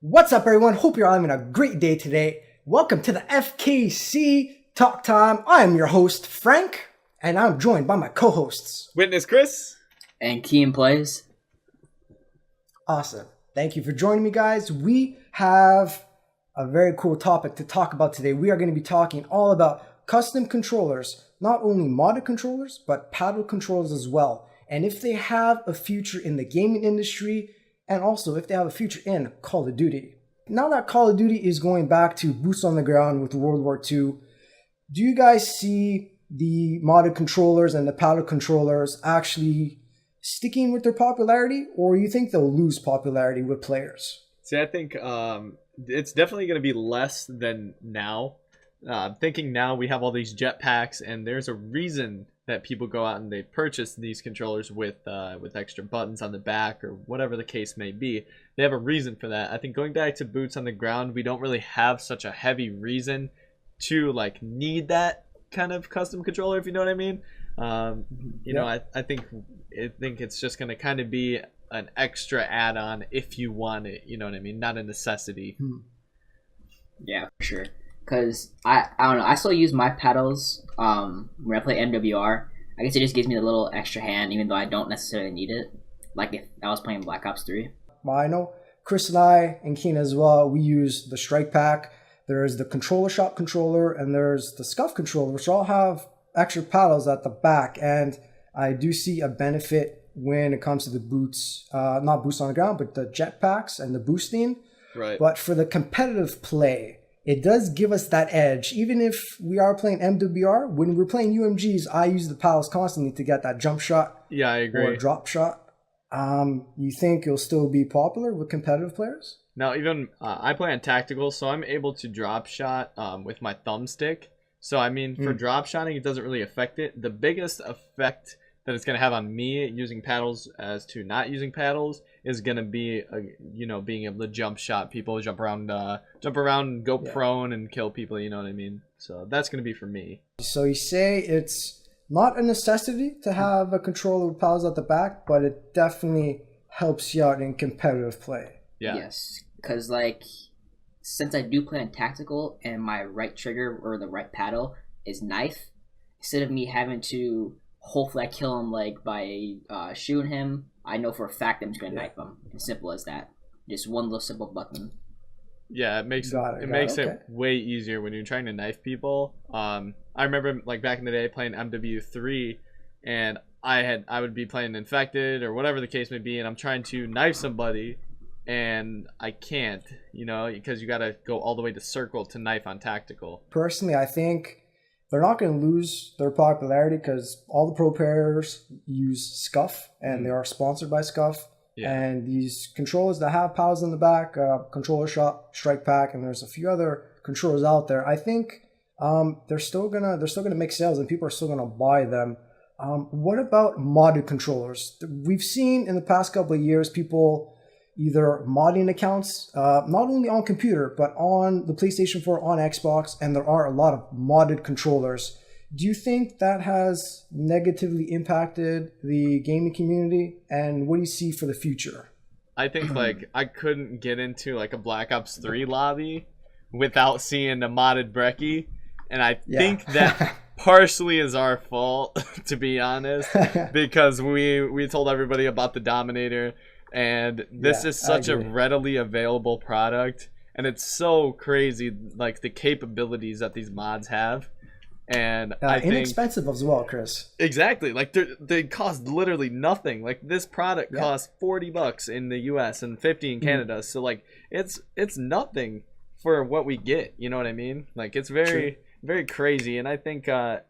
What's up, everyone? Hope you're all having a great day today. Welcome to the FKC Talk Time. I am your host, Frank, and I'm joined by my co-hosts, WitnessChris and Keen Plays. Awesome. Thank you for joining me, guys. We have a very cool topic to talk about today. We are going to be talking all about custom controllers, not only modded controllers, but paddle controllers as well. And if they have a future in the gaming industry, and also if they have a future in Call of Duty. Now that Call of Duty is going back to boots on the ground with World War II, do you guys see the modded controllers and the paddle controllers actually sticking with their popularity, or you think they'll lose popularity with players? See, I think it's definitely going to be less than now. I'm thinking now we have all these jetpacks, and there's a reason that people go out and they purchase these controllers with extra buttons on the back or whatever the case may be. They have a reason for that. I think going back to boots on the ground, we don't really have such a heavy reason to need that kind of custom controller, if you know what I mean. You know, I think it's just going to kind of be an extra add-on if you want it, you know what I mean? Not a necessity. Yeah, for sure. Because I don't know, I still use my paddles when I play MWR. I guess it just gives me a little extra hand, even though I don't necessarily need it. Like if I was playing Black Ops 3. Well, I know Chris and I, and Keen as well, we use the Strike Pack. There's the Controller Shop controller, and there's the Scuff controller, which all have extra paddles at the back. And I do see a benefit when it comes to the boots, not boots on the ground, but the jetpacks and the boosting. Right. But for the competitive play, it does give us that edge. Even if we are playing MWR, when we're playing UMGs, I use the paddles constantly to get that jump shot. Yeah, I agree. Or drop shot. You think it'll still be popular with competitive players? Now, even I play on tactical, so I'm able to drop shot with my thumbstick. So, I mean, for drop shotting, it doesn't really affect it. The biggest effect that it's going to have on me using paddles as to not using paddles is going to be, being able to jump shot people, jump around, go prone and kill people, you know what I mean? So that's going to be for me. So you say it's not a necessity to have a controller with paddles at the back, but it definitely helps you out in competitive play. Yeah. Yes, because since I do play on tactical and my right trigger or the right paddle is knife, instead of me having to hopefully I kill him by shooting him, I know for a fact I'm just going to knife him. As simple as that. Just one little simple button. Yeah, it makes it way easier when you're trying to knife people. I remember back in the day playing MW3, and I would be playing Infected or whatever the case may be, and I'm trying to knife somebody, and I can't, because you got to go all the way to circle to knife on tactical. Personally, I think they're not going to lose their popularity because all the pro players use Scuff, and they are sponsored by Scuff. Yeah. And these controllers that have paddles in the back, Controller Shop, Strike Pack, and there's a few other controllers out there. I think they're still gonna make sales, and people are still gonna buy them. What about modded controllers? We've seen in the past couple of years people either modding accounts, not only on computer, but on the PlayStation 4, on Xbox, and there are a lot of modded controllers. Do you think that has negatively impacted the gaming community, and what do you see for the future? I think I couldn't get into a Black Ops 3 lobby without seeing a modded Brecci, and I think that partially is our fault, to be honest, because we told everybody about the Dominator. And this is such a readily available product, and it's so crazy, the capabilities that these mods have, and I think inexpensive as well, Chris. Exactly, they cost literally nothing. This product costs $40 in the U.S. and $50 in Canada, so it's nothing for what we get. You know what I mean? It's very very crazy, and I think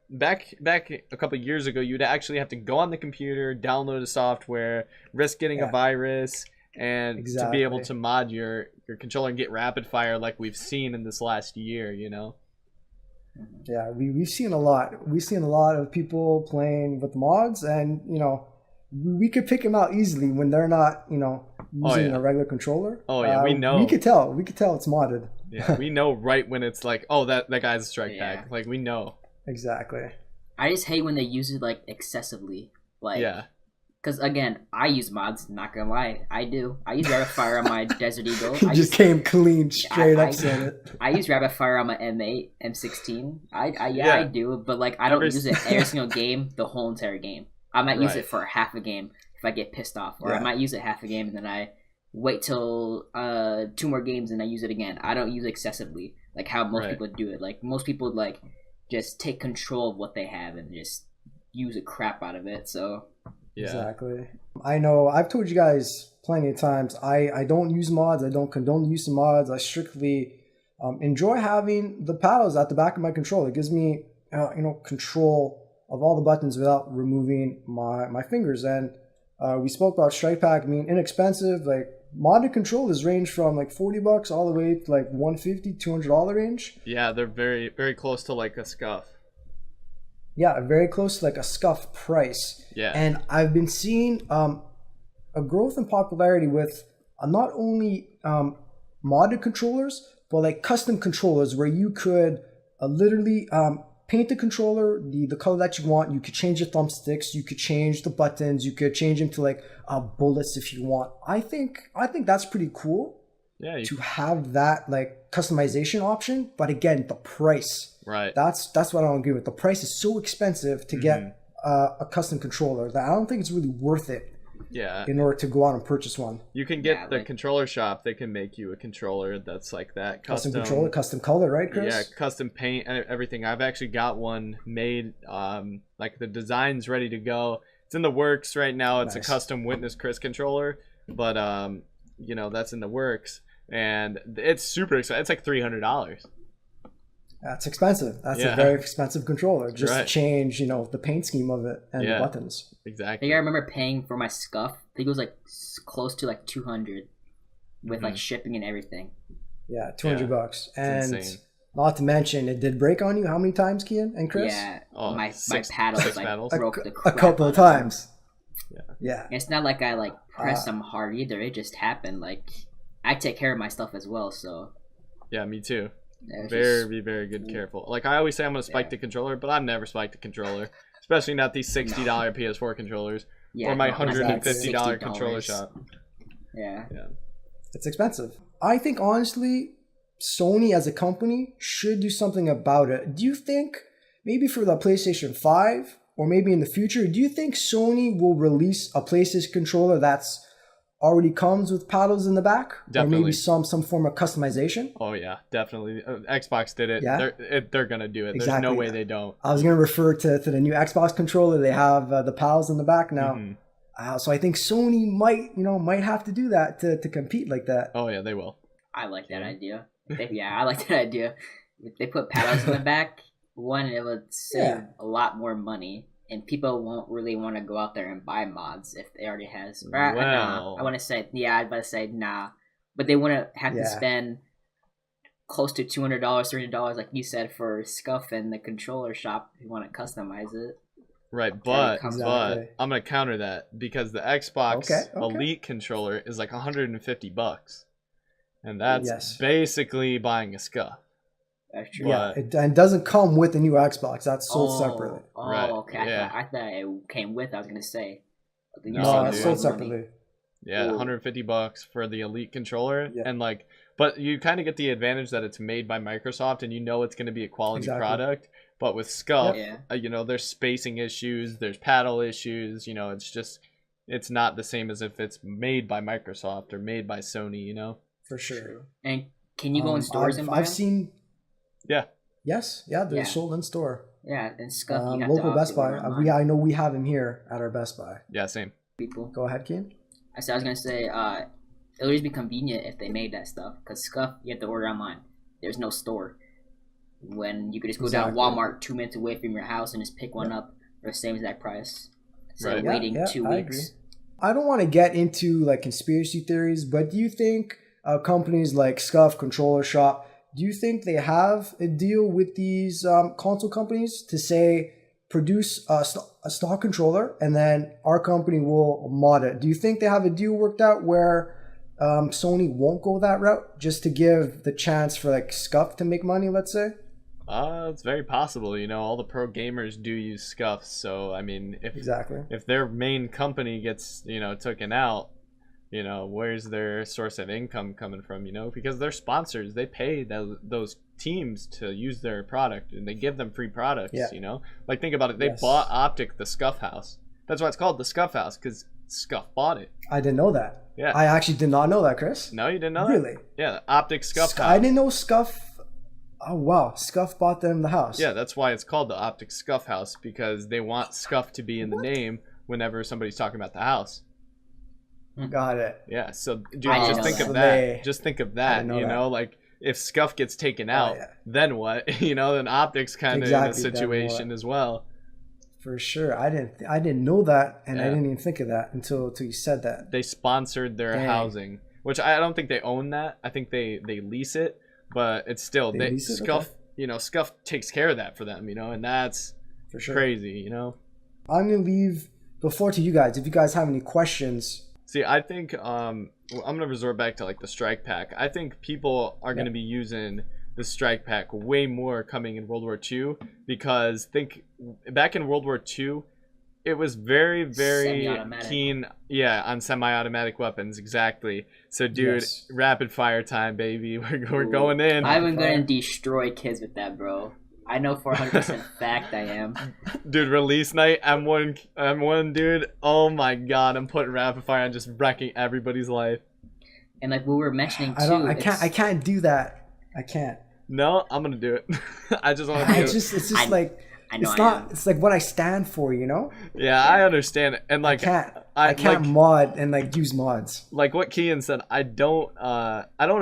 back a couple of years ago, you'd actually have to go on the computer, download a software, risk getting a virus, and to be able to mod your controller and get rapid fire like we've seen in this last year, Yeah, we've seen a lot. We've seen a lot of people playing with mods, and we could pick them out easily when they're not using a regular controller. Oh yeah, we know. We could tell it's modded. Yeah, we know right when it's that guy's a strike pack. We know. Exactly. I just hate when they use it excessively. Because again, I use mods. Not gonna lie, I do. I use Rapid Fire on my Desert Eagle. He just came clean, straight up said it. I use Rapid Fire on my M8, M16. I do, but like I don't use it every single game, the whole entire game. I might use it for half a game if I get pissed off, or I might use it half a game and then I wait till 2 more games and I use it again. I don't use it excessively, like how most people do it. Like most people would like just take control of what they have and just use the crap out of it. So. Yeah. Exactly. I know. I've told you guys plenty of times. I don't use mods. I don't condone the use of mods. I strictly enjoy having the paddles at the back of my controller. It gives me control of all the buttons without removing my fingers. And we spoke about Strike Pack being inexpensive. Like modded controllers range from like $40 all the way to like $150, $200 range. Yeah, they're very very close to like a Scuff. Yeah, very close to like a Scuff price. Yeah. And I've been seeing a growth in popularity with not only modded controllers, but like custom controllers where you could literally paint the controller the color that you want. You could change the thumbsticks, you could change the buttons, you could change them to like bullets if you want. I think that's pretty cool. Yeah. To have that like customization option, but again, the price. Right. That's what I don't agree with. The price is so expensive to get a custom controller that I don't think it's really worth it. Yeah. In order to go out and purchase one. You can get the controller shop. They can make you a controller that's like that. Custom controller, custom color, right, Chris? Yeah, custom paint and everything. I've actually got one made. Like the design's ready to go. It's in the works right now. It's a custom WitnessChris controller, but that's in the works, and it's super expensive. It's like $300. That's expensive. That's a very expensive controller just to change, the paint scheme of it and the buttons. Exactly. I think I remember paying for my Scuff. I think it was like close to like $200 with like shipping and everything. Yeah, $200. And not to mention, it did break on you how many times, Kian and Chris? Yeah, my paddles like broke the crap a couple of times. Yeah. And it's not like I like pressed them hard either. It just happened. Like I take care of my stuff as well, so. Yeah, me too. Very good careful. Like I always say I'm gonna spike the controller, but I've never spiked a controller, especially not these $60 PS4 controllers or my $150 controller shop. Yeah, it's expensive. I think honestly Sony as a company should do something about it. Do you think maybe for the PlayStation 5 or maybe in the future, do you think Sony will release a PlayStation controller that's already comes with paddles in the back? Definitely. Or maybe some form of customization? Oh yeah, definitely. Xbox did it. Yeah? They're gonna do it. Exactly. There's no way they don't. I was gonna refer to the new Xbox controller. They have the paddles in the back now. So I think Sony might have to do that to compete like that. Oh yeah, they will. I like that idea. I like that idea. If they put paddles in the back, one, it would save a lot more money. And people won't really want to go out there and buy mods if they already has. I want to say, I'd about to say nah. But they want to have to spend close to $200, $300, like you said, for Scuff and the controller shop if you want to customize it. Right, but I'm gonna counter that because the Xbox Elite controller is like $150, and that's basically buying a Scuff. That's true. Yeah, it doesn't come with the new Xbox. That's sold separately. Oh, okay. I thought it came with. I was gonna say. No, it's sold separately. Yeah, $150 for the Elite controller, and but you kind of get the advantage that it's made by Microsoft, and it's going to be a quality product. But with Scuff, there's spacing issues, there's paddle issues. It's not the same as if it's made by Microsoft or made by Sony. For sure. And can you go in stores and buy I've seen. Yeah. Yes. Yeah, they're sold in store. Yeah, and Scuff. Local Best Buy. I know we have them here at our Best Buy. Yeah, same. People. Go ahead, Keen. I was gonna say, it would just be convenient if they made that stuff. Cause Scuff, you have to order online. There's no store. When you could just go down Walmart 2 minutes away from your house and just pick one up for the same exact price. Instead of waiting 2 weeks. I agree. I don't want to get into conspiracy theories, but do you think companies like Scuff, Controller Shop, do you think they have a deal with these console companies to say produce a stock controller and then our company will mod it? Do you think they have a deal worked out where Sony won't go that route just to give the chance for Scuff to make money, let's say? It's very possible. You know, all the pro gamers do use scuffs. So I mean, if their main company gets, you know, taken out, you know, where's their source of income coming from? You know, because they're sponsors, they pay those teams to use their product, and they give them free products. You know, like think about it. They bought Optic, the Scuff House. That's why it's called the Scuff House, because Scuff bought it. I didn't know that. Yeah, I actually did not know that, Chris. No, you didn't know really? That? Yeah, the Optic Scuff House. I didn't know Scuff. Oh wow, Scuff bought them the house. Yeah, that's why it's called the Optic Scuff House, because they want Scuff to be in the name whenever somebody's talking about the house. Got it. Yeah, so dude, just think of that. Just think of that. You know, like if Scuff gets taken out, then what? You know, then Optic's kind of in a situation as well. For sure, I didn't know that, and I didn't even think of that until you said that. They sponsored their housing, which I don't think they own that. I think they lease it. But it's still Scuff. Okay. You know, Scuff takes care of that for them. You know, and that's for sure crazy. You know, I'm gonna leave the floor to you guys. If you guys have any questions. See, I think I'm gonna resort back to like the strike pack. I think people are gonna be using the strike pack way more coming in World War II, because back in World War II, it was very, very keen, on semi-automatic weapons, exactly. So, dude, rapid fire time, baby. We're going in. I'm going to destroy kids with that, bro. I know for 100% fact I am. Dude, release night, M1, dude. Oh my god, I'm putting rapid fire on, just wrecking everybody's life. And like we were mentioning too, I can't do that. I can't. No, I'm gonna do it. I just want to do it. It's just like. It's like what I stand for, you know? Yeah, I understand it. And like I can't mod and like use mods. Like what Kian said, I don't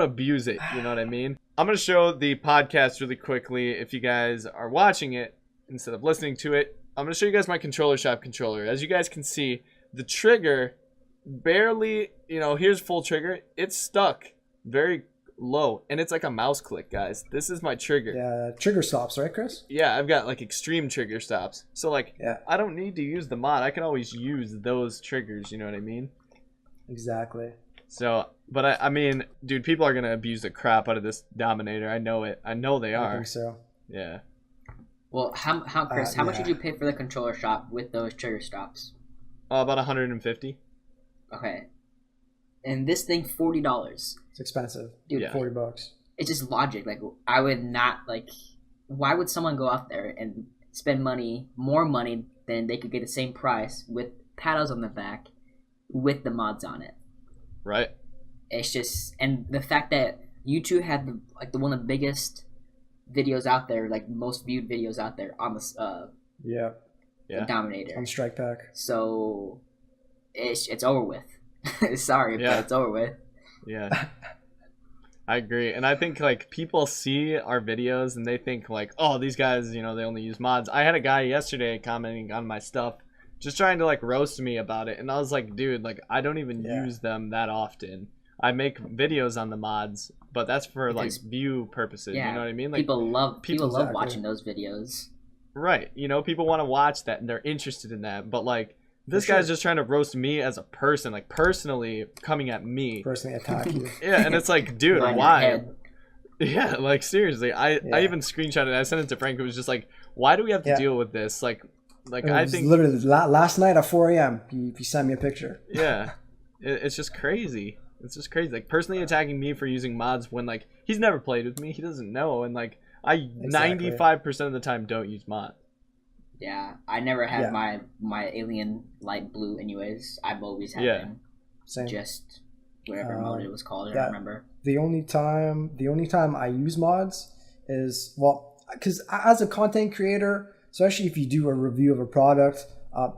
abuse it, you know what I mean? I'm going to show the podcast really quickly if you guys are watching it instead of listening to it. I'm going to show you guys my controller shop controller. As you guys can see, the trigger barely, you know, here's full trigger. It's stuck very low, and it's like a mouse click, guys. This is my trigger. Yeah, trigger stops, right, Chris? Yeah, I've got like extreme trigger stops. So like, I don't need to use the mod. I can always use those triggers, you know what I mean? Exactly. So, but I mean, dude, people are gonna abuse the crap out of this Dominator. I know it. I know they are. I think so. Yeah. Well, Chris, how much did you pay for the controller shop with those trigger stops? About 150. Okay. And this thing, $40. It's expensive. Dude, $40. It's just logic. Like, I would not, like, why would someone go out there and spend more money than they could get the same price with paddles on the back with the mods on it? Right. It's just, and the fact that you two had one of the biggest videos out there, like most viewed videos out there on the the Dominator. On Strike Pack. So it's over with. Sorry, but it's over with. Yeah. I agree. And I think like people see our videos and they think like, oh, these guys, you know, they only use mods. I had a guy yesterday commenting on my stuff, just trying to like roast me about it. And I was like, dude, like I don't even use them that often. I make videos on the mods, but that's for like view purposes. You know what I mean? Like people love watching those videos. Right. You know, people want to watch that and they're interested in that. But like this guy's just trying to roast me as a person, like personally coming at me. Personally attack you. Yeah, and it's like, dude, why? Yeah, like seriously. I even screenshotted it. I sent it to Frank. It was just like, why do we have to deal with this? Like I think literally last night at 4 a.m. You sent me a picture. Yeah, it's just crazy. It's just crazy. Like personally attacking me for using mods when like he's never played with me, he doesn't know, and like I 95% of the time don't use mods. Yeah, I never had my alien light blue. Anyways, I've always had them. Same. Just whatever mode it was called. I don't remember. The only time I use mods is because as a content creator, especially if you do a review of a product,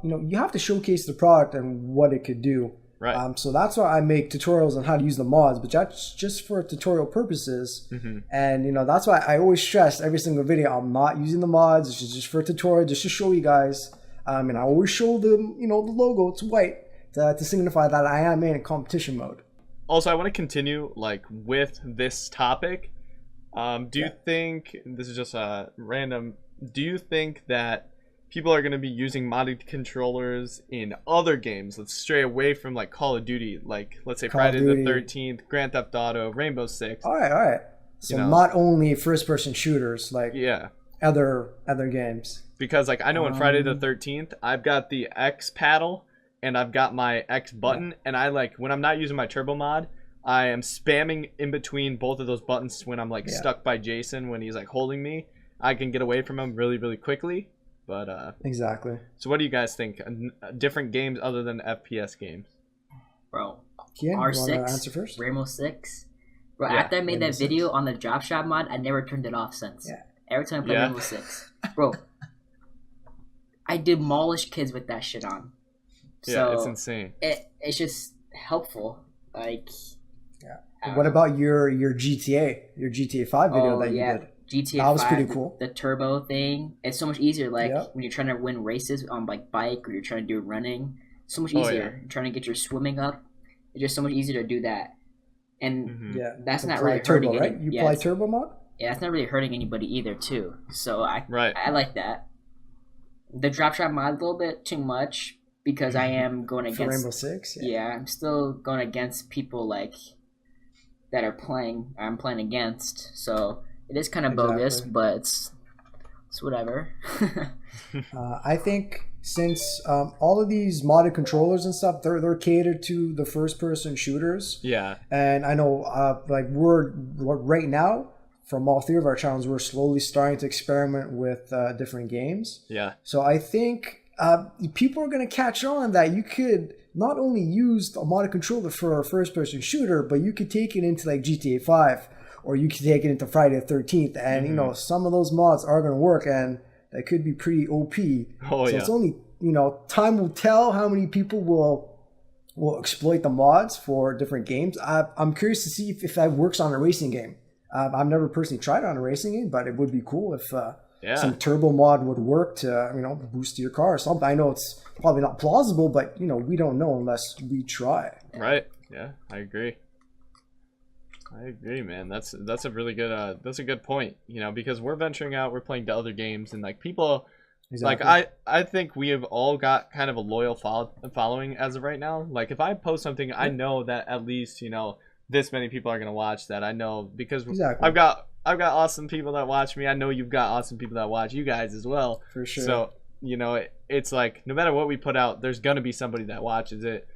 you have to showcase the product and what it could do. Right. So that's why I make tutorials on how to use the mods, but that's just for tutorial purposes. Mm-hmm. And that's why I always stress every single video I'm not using the mods. It's just for a tutorial, just to show you guys. And I always show them, the logo. It's white to signify that I am in competition mode. Also, I want to continue like with this topic. Do you think this is just a random? Do you think that people are going to be using modded controllers in other games? Let's stray away from like Call of Duty, like let's say Friday the 13th, Grand Theft Auto, Rainbow Six. All right. So not only first-person shooters, like other games? Because like I know in Friday the 13th, I've got the X paddle and I've got my X button, and I like when I'm not using my turbo mod, I am spamming in between both of those buttons when I'm like stuck by Jason when he's like holding me. I can get away from him really, really quickly. But exactly. So what do you guys think? Different games other than FPS games? Bro, Kian, R6, you wanna answer first? Rainbow Six. Bro, Yeah, after I made Rainbow that video on the drop shot mod, I never turned it off since. Yeah. Every time I play Yeah. Rainbow Six. Bro, I demolish kids with that shit on. Yeah, So it's insane. it's just helpful. Like, What about your GTA 5 video that you did? GTA That was 5, pretty cool. The turbo thing. It's so much easier. Like Yeah. when you're trying to win races on like bike, or you're trying to do running. So much Oh, easier. yeah. You're trying to get your swimming up. It's just so much easier to do that. And Mhm. Yeah, that's not apply really turbo, hurting right? any- You yeah, apply it's- turbo mod? yeah, that's not really hurting anybody either, too. So I Right. like that. The drop shot mod a little bit too much because I am going For against. Rainbow Six? Yeah, I'm still going against people like that are playing. I'm playing against, so it is kind of bogus, Exactly. but it's whatever. I think since all of these modded controllers and stuff, they're catered to the first-person shooters. Yeah. And I know, like we're right now, from all three of our channels, we're slowly starting to experiment with different games. Yeah. So I think people are going to catch on that you could not only use a modded controller for a first-person shooter, but you could take it into like GTA 5, or you could take it into Friday the 13th, and you know some of those mods are going to work, and that could be pretty OP. Oh, So yeah. it's only, time will tell how many people will exploit the mods for different games. I'm curious to see if that works on a racing game. I've never personally tried it on a racing game, but it would be cool if Yeah. some turbo mod would work to boost your car or something. I know it's probably not plausible, but we don't know unless we try. Right. Yeah, I agree. Man. That's a really good that's a good point. Because we're venturing out, we're playing to other games, and like people Exactly. like I think we have all got kind of a loyal following as of right now. Like if I post something, I know that at least this many people are gonna watch that. I know because Exactly. I've got awesome people that watch me. I know you've got awesome people that watch you guys as well. For sure. So it's like no matter what we put out, there's gonna be somebody that watches it.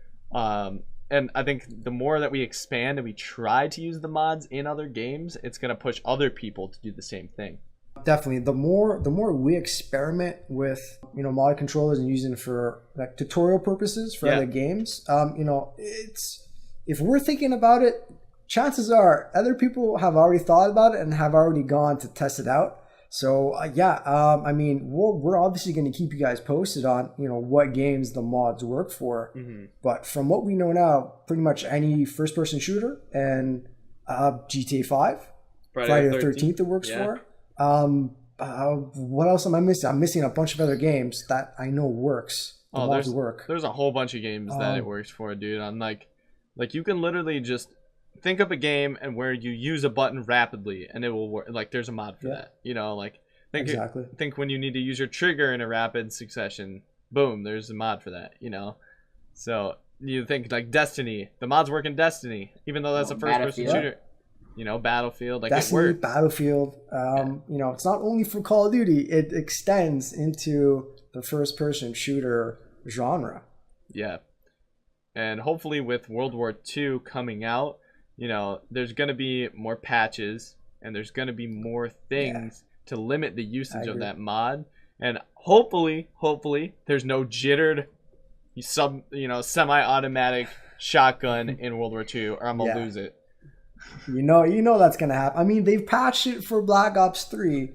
And I think the more that we expand and we try to use the mods in other games, it's gonna push other people to do the same thing. Definitely, the more we experiment with mod controllers and using it for like tutorial purposes for other games, it's if we're thinking about it, chances are other people have already thought about it and have already gone to test it out. So I mean, we're obviously going to keep you guys posted on what games the mods work for. Mm-hmm. But from what we know now, pretty much any first-person shooter and GTA 5, Friday the 13th it works for. What else am I missing? I'm missing a bunch of other games that I know works. The mods work. There's a whole bunch of games that it works for, dude. I'm like you can literally just think up a game and where you use a button rapidly and it will work. Like there's a mod for that. Think when you need to use your trigger in a rapid succession, boom, there's a mod for that. So you think like Destiny, the mods work in Destiny, even though that's a first-person shooter. Battlefield, like Destiny, it works. Battlefield. It's not only for Call of Duty; it extends into the first-person shooter genre. Yeah, and hopefully with World War II coming out, there's gonna be more patches and there's gonna be more things to limit the usage of that mod, and hopefully there's no jittered semi-automatic shotgun in World War II, or I'm gonna lose it. You know that's gonna happen. I mean, they've patched it for Black Ops 3,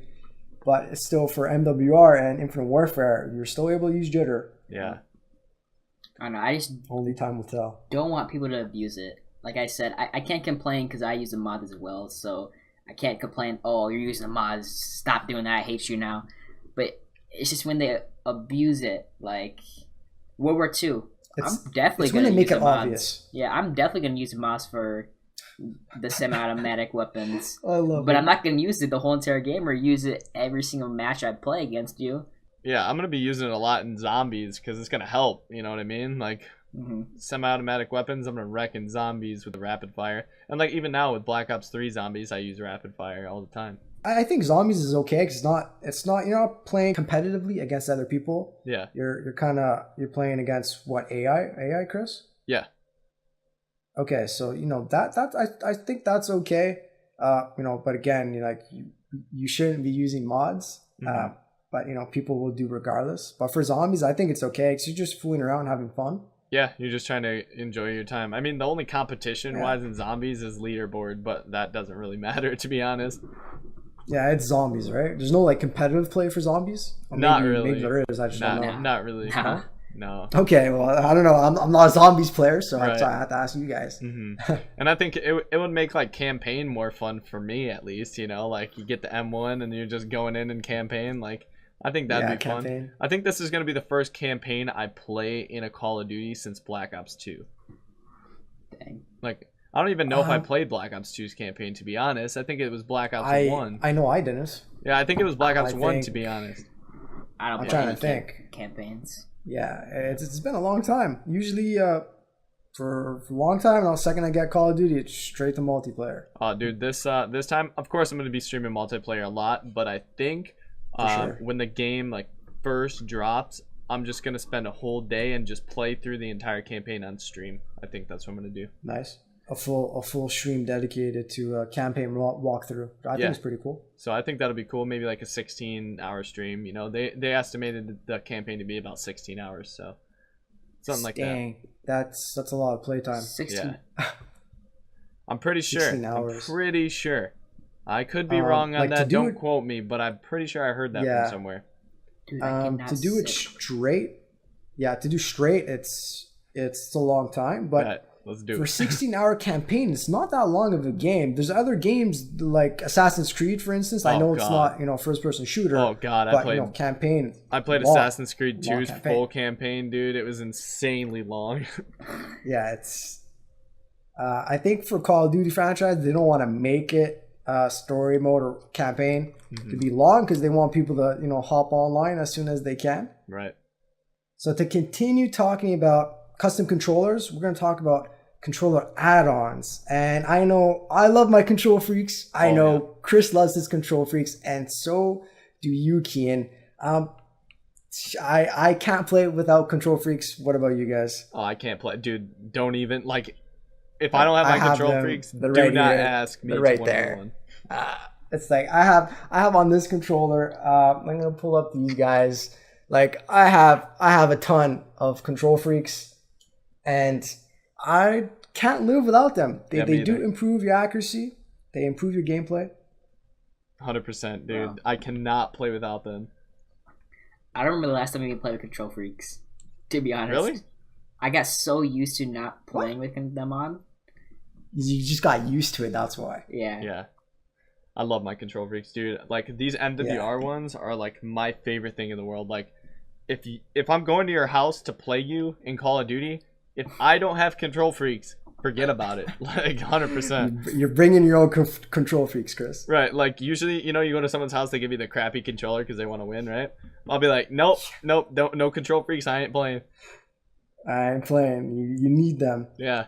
but it's still for MWR and Infinite Warfare. You're still able to use jitter. Yeah. I don't know. I just Only time will tell. don't want people to abuse it. Like I said, I can't complain because I use a mod as well, so I can't complain. Oh, you're using a mod. Stop doing that. I hate you now. But it's just when they abuse it, like World War II. I'm definitely when gonna they make use it the mods. obvious. Yeah, I'm definitely gonna use the mods for the semi-automatic weapons. I love But it. I'm not gonna use it the whole entire game or use it every single match I play against you. Yeah, I'm gonna be using it a lot in zombies because it's gonna help. You know what I mean? Like semi-automatic weapons, I'm gonna wrecking zombies with the rapid fire. And like even now with Black Ops 3 zombies, I use rapid fire all the time. I think zombies is okay because it's not you're not playing competitively against other people. Yeah. You're playing against what, AI, Chris? Yeah. Okay, so I think that's okay. But again, you shouldn't be using mods. But people will do regardless. But for zombies, I think it's okay because you're just fooling around and having fun. Yeah, you're just trying to enjoy your time. I mean, the only competition-wise in zombies is leaderboard, but that doesn't really matter, to be honest. Yeah, it's zombies, right? There's no like competitive play for zombies. Or not really. Maybe there is. I just don't know. Not really. Nah. No. Okay, well, I don't know. I'm not a zombies player, so I have to ask you guys. And I think it would make like campaign more fun for me, at least. Like you get the M1 and you're just going in and campaign. Like I think that'd be fun. I think this is gonna be the first campaign I play in a Call of Duty since Black Ops 2. Dang. Like I don't even know if I played Black Ops 2's campaign, to be honest. I think it was Black Ops 1. I know I didn't. Yeah, I think it was Black Ops 1, to be honest. I'm trying to think. Campaigns. Yeah, it's been a long time. Usually, for a long time, and the second I get Call of Duty, it's straight to multiplayer. Oh, dude, this time, of course, I'm going to be streaming multiplayer a lot, but I think when the game like first drops, I'm just going to spend a whole day and just play through the entire campaign on stream. I think that's what I'm going to do. Nice. A full stream dedicated to a campaign walkthrough. I think it's pretty cool. So I think that'll be cool. Maybe like a 16-hour stream. They estimated the campaign to be about 16 hours, so something like that. Dang, that's a lot of playtime. 16. Yeah. I'm pretty sure. 16 hours. I'm pretty sure. I could be wrong on that. Don't quote me, but I'm pretty sure I heard that from somewhere. Dude, to do it straight, it's a long time, but. Let's do it. For 16-hour campaign, it's not that long of a game. There's other games like Assassin's Creed, for instance. I know it's not first-person shooter. Oh god, campaign. I played Assassin's Creed 2's full campaign, dude. It was insanely long. Yeah, it's. I think for Call of Duty franchise, they don't want to make it story mode or campaign to be long because they want people to hop online as soon as they can. Right. So to continue talking about custom controllers, we're going to talk about controller add-ons. And I know I love my control freaks. I know Chris loves his control freaks, and so do you, Kian. I can't play without control freaks. What about you guys? Oh, I can't play. Dude, don't even, like, if I don't have my control freaks, do not ask me. They're right there. It's like I have on this controller, I'm going to pull up these guys. Like I have a ton of control freaks. And I can't live without them. They do improve your accuracy. They improve your gameplay. 100%, dude. Wow. I cannot play without them. I don't remember the last time we played with control freaks, to be honest. Really? I got so used to not playing with them on. You just got used to it, that's why. Yeah. I love my control freaks, dude. Like, these MWR ones are, like, my favorite thing in the world. Like, if I'm going to your house to play you in Call of Duty, if I don't have control freaks, forget about it. Like 100%. You're bringing your own control freaks, Chris. Right. Like usually, you go to someone's house, they give you the crappy controller because they want to win, right? I'll be like, nope, no control freaks. I ain't playing. I ain't playing. You need them. Yeah.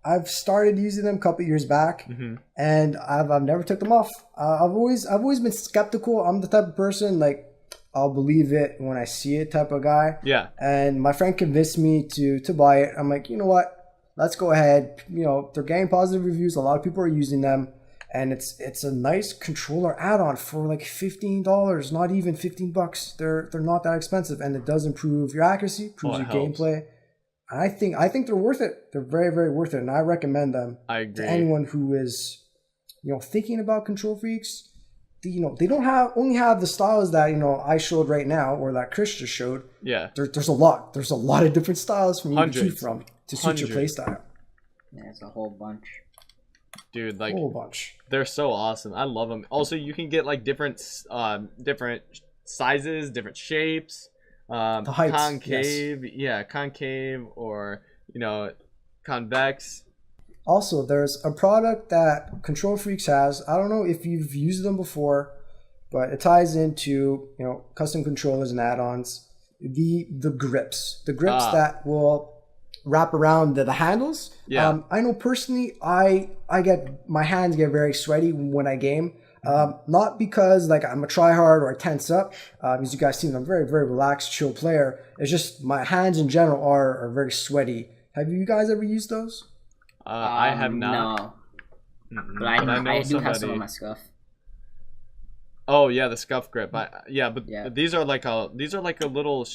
I've started using them a couple years back, and I've never took them off. I've always been skeptical. I'm the type of person like, I'll believe it when I see it type of guy. Yeah. And my friend convinced me to buy it. I'm like, you know what? Let's go ahead. They're getting positive reviews. A lot of people are using them. And it's a nice controller add-on for like $15, not even $15. They're not that expensive. And it does improve your accuracy, improves your gameplay. I think they're worth it. They're very, very worth it. And I recommend them to anyone who is, thinking about control freaks. They don't only have the styles that I showed right now or that Chris just showed. Yeah. There's a lot of different styles for you to choose from to suit your play style. Yeah, it's a whole bunch. Dude, like whole bunch. They're so awesome. I love them. Also, you can get like different sizes, different shapes. The heights, concave, concave or convex. Also, there's a product that Control Freaks has. I don't know if you've used them before, but it ties into custom controllers and add-ons. The grips that will wrap around the handles. Yeah. I know personally, my hands get very sweaty when I game. Not because like I'm a tryhard or I tense up. As you guys see, I'm a very, very relaxed, chill player. It's just my hands in general are very sweaty. Have you guys ever used those? I have not. No. But I do have some on my Scuff. Oh yeah, the Scuff grip. But these are like a little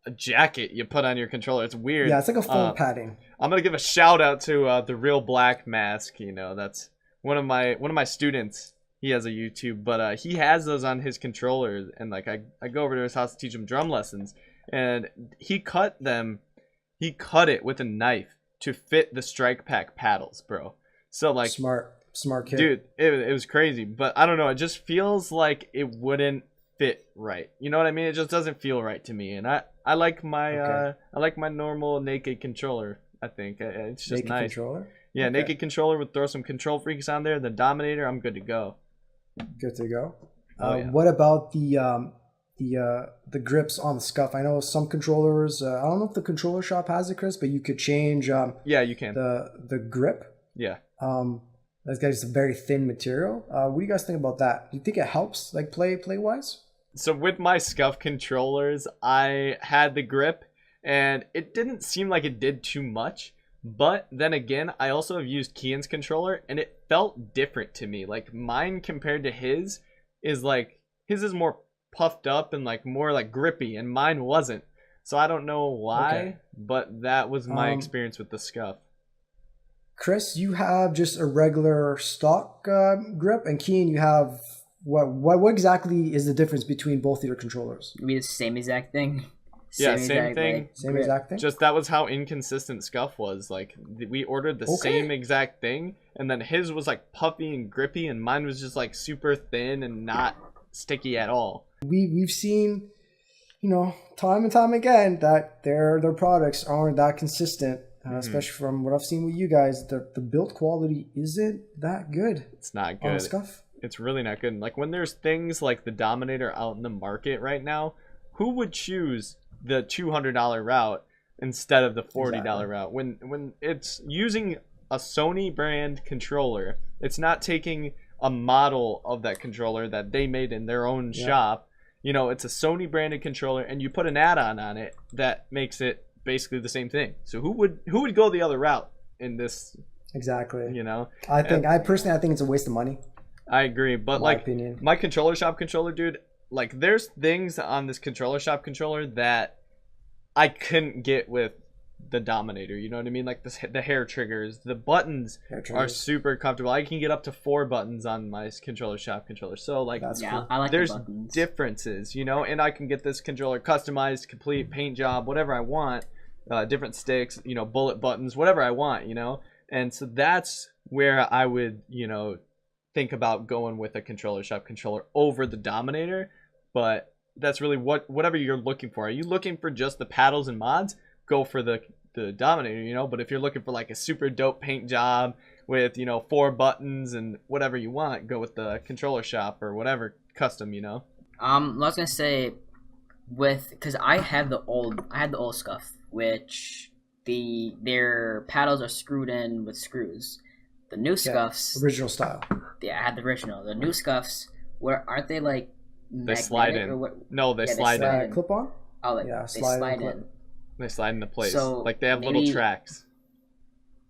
a jacket you put on your controller. It's weird. Yeah, it's like a foam padding. I'm gonna give a shout out to the Real Black Mask. That's one of my students. He has a YouTube, but he has those on his controllers, and like I go over to his house to teach him drum lessons, and he cut it with a knife to fit the Strike Pack paddles, bro. So like smart kid, dude. It was crazy, but I don't know. It just feels like it wouldn't fit right. You know what I mean? It just doesn't feel right to me, and I like my normal naked controller. I think it's just naked nice. Controller? Yeah, okay. Naked controller would throw some Control Freaks on there. The Dominator, I'm good to go. Good to go. What about the grips on the Scuff? I know some controllers. I don't know if the controller shop has it, Chris, but you could change. Yeah, you can. The grip. Yeah. That's just a very thin material. What do you guys think about that? Do you think it helps, like play wise? So with my Scuff controllers, I had the grip, and it didn't seem like it did too much. But then again, I also have used Kian's controller, and it felt different to me. Like mine compared to his is more puffed up and like more like grippy, and mine wasn't. So I don't know why, but that was my experience with the Scuff. Chris, you have just a regular stock grip, and Kian, you have what exactly is the difference between both of your controllers? You mean the same exact thing? Same thing. Same exact thing. Just that was how inconsistent Scuff was. Like we ordered the same exact thing, and then his was like puffy and grippy, and mine was just like super thin and not sticky at all. We've seen, time and time again that their products aren't that consistent, especially from what I've seen with you guys. The build quality isn't that good. It's not good. On Scuff. It's really not good. Like when there's things like the Dominator out in the market right now, who would choose the $200 route instead of the $40 route when it's using a Sony brand controller? It's not taking a model of that controller that they made in their own shop. It's a Sony branded controller, and you put an add-on on it that makes it basically the same thing. So who would go the other route in this? Exactly. I personally think it's a waste of money. I agree, but my opinion. My controller shop controller, dude, like there's things on this controller shop controller that I couldn't get with the Dominator. You know what I mean? Like the hair triggers, the buttons are super comfortable. I can get up to 4 buttons on my controller shop controller. So like, that's cool. I like there's the buttons. Differences, and I can get this controller customized, complete paint job, whatever I want, different sticks, bullet buttons, whatever I want, And so that's where I would, think about going with a controller shop controller over the Dominator. But that's really whatever you're looking for. Are you looking for just the paddles and mods? Go for the Dominator, But if you're looking for like a super dope paint job with 4 buttons and whatever you want, go with the controller shop or whatever custom. I was gonna say because I had the old Scuff, which their paddles are screwed in with screws. The new Scuffs, original style. Yeah, I had the original. The new Scuffs, aren't they like? They slide in. No, they slide in. Clip on? Oh, they slide in. They slide into place. So like they have little tracks.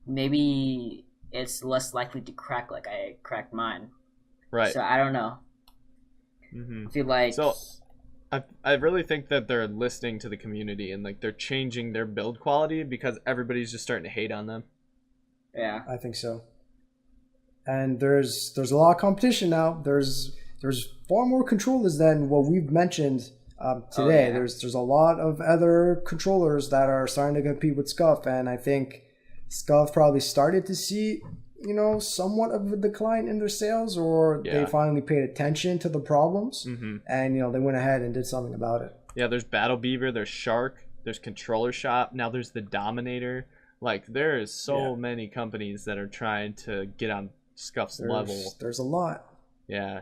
Maybe it's less likely to crack like I cracked mine. Right. So I don't know. I feel like... So I really think that they're listening to the community and like they're changing their build quality because everybody's just starting to hate on them. Yeah. I think so. And there's a lot of competition now. There's far more controllers than what we've mentioned today. There's a lot of other controllers that are starting to compete with Scuff, and I think Scuff probably started to see somewhat of a decline in their sales, or they finally paid attention to the problems, and they went ahead and did something about it. Yeah, there's Battle Beaver, there's Shark, there's Controller Shop, now there's the Dominator. Like there is so many companies that are trying to get on Scuff's level. There's a lot. Yeah.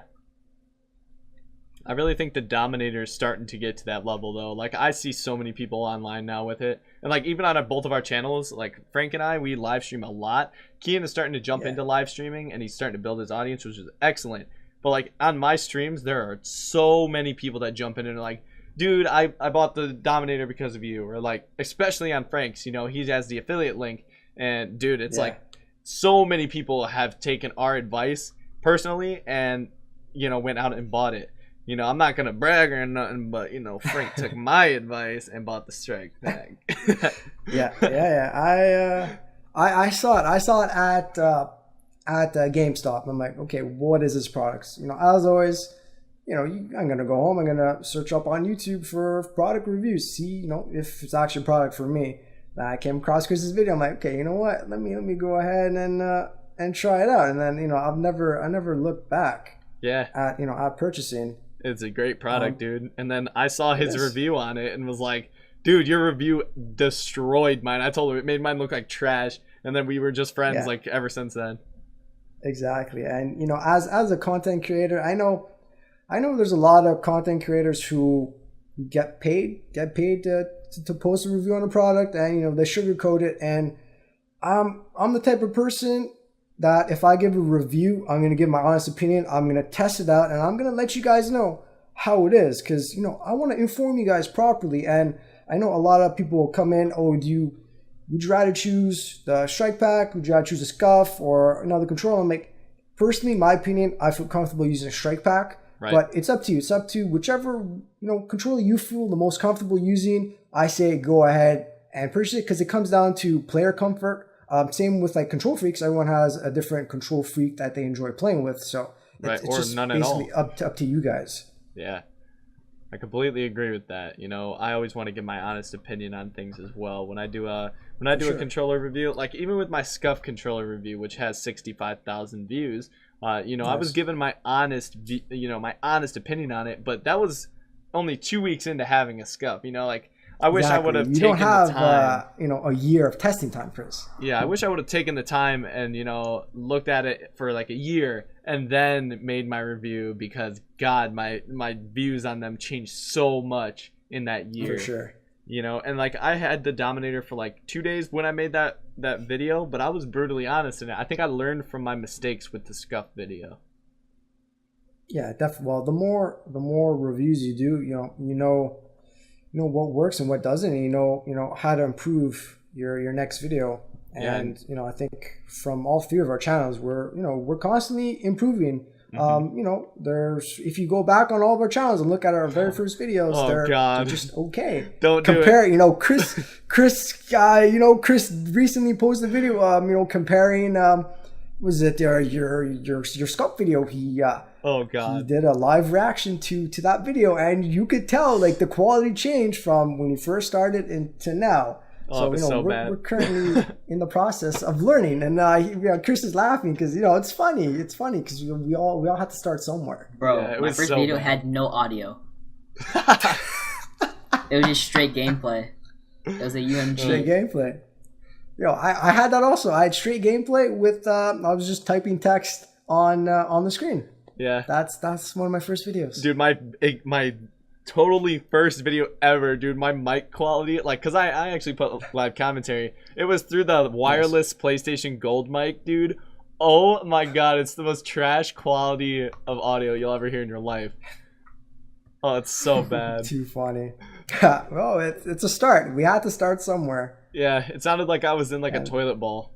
I really think the Dominator is starting to get to that level, though. Like, I see so many people online now with it. And, like, even on both of our channels, like, Frank and I, we live stream a lot. Kian is starting to jump into live streaming, and he's starting to build his audience, which is excellent. But, like, on my streams, there are so many people that jump in and are like, dude, I bought the Dominator because of you. Or, like, especially on Frank's, you know, he has the affiliate link. And, dude, it's like, so many people have taken our advice personally and, you know, went out and bought it. You know, I'm not gonna brag or nothing, but you know, Frank took my advice and bought the strike bag. I saw it. I saw it at GameStop. I'm like, okay, what is this product? You know, as always, you know, I'm gonna go home. I'm gonna search up on YouTube for product reviews, see, you know, if it's actually a product for me. I came across Chris's video. I'm like, okay, you know what? Let me go ahead and try it out. And then, you know, I never looked back. Yeah. At purchasing. It's a great product, dude. And then I saw his review on it and was like, dude, your review destroyed mine. I told him it made mine look like trash. And then we were just friends like ever since then. Exactly. And, you know, as a content creator, I know there's a lot of content creators who get paid to post a review on a product, and, you know, they sugarcoat it. And I'm the type of person that if I give a review, I'm going to give my honest opinion. I'm going to test it out, and I'm going to let you guys know how it is, because, you know, I want to inform you guys properly. And I know a lot of people will come in, would you rather choose the strike pack? Would you rather choose a scuff or another controller? I'm like, personally, my opinion, I feel comfortable using a strike pack. Right. But it's up to you. It's up to whichever, you know, controller you feel the most comfortable using. I say go ahead and purchase it, because it comes down to player comfort. Same with like control freaks. Everyone has a different control freak that they enjoy playing with. So it's just none basically at all. Up to you guys. Yeah, I completely agree with that. You know, I always want to give my honest opinion on things as well. When I do a controller review, like even with my Scuff controller review, which has 65,000 views, you know, nice. I was given my honest opinion on it, but that was only 2 weeks into having a Scuff. You know, like. I wish I would have taken the time. You don't have, a year of testing time, Chris. Yeah, I wish I would have taken the time and, you know, looked at it for like a year and then made my review, because, God, my views on them changed so much in that year. For sure. You know, and like I had the Dominator for like 2 days when I made that video, but I was brutally honest in it. I think I learned from my mistakes with the Scuff video. Yeah, definitely. Well, the more reviews you do, you know what works and what doesn't, and you know how to improve your next video. And you know, I think from all three of our channels, we're constantly improving. Mm-hmm. You know, if you go back on all of our channels and look at our very first videos, they're just okay. Don't compare. Do it. You know, Chris recently posted a video. Comparing. Was it your sculpt video? He did a live reaction to that video, and you could tell like the quality changed from when you first started to now. We're currently in the process of learning, and Chris is laughing because it's funny. It's funny because we all had to start somewhere. Bro, my first video had no audio. It was just straight gameplay. It was a UMG. Straight gameplay. I had that also. I had straight gameplay with I was just typing text on the screen. Yeah, that's one of my first videos. Dude, my totally first video ever, dude. My mic quality, like, because I actually put live commentary. It was through the wireless PlayStation Gold mic, dude. Oh my God, it's the most trash quality of audio you'll ever hear in your life. Oh, it's so bad. Too funny. Well, it's a start. We had to start somewhere. Yeah, it sounded like I was in like a toilet bowl.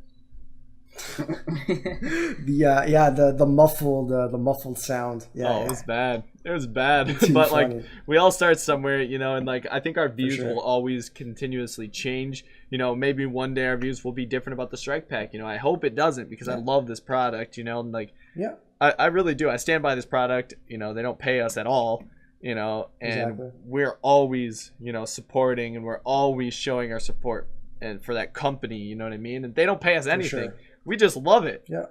the muffled sound. Yeah, it was bad. It was bad. But funny. Like, we all start somewhere, and like I think our views will always continuously change. Maybe one day our views will be different about the strike pack. I hope it doesn't, because I love this product. And like, I really do. I stand by this product. They don't pay us at all. And exactly. We're always, supporting, and we're always showing our support and for that company, you know what I mean? And they don't pay us anything. Sure. We just love it. Yeah.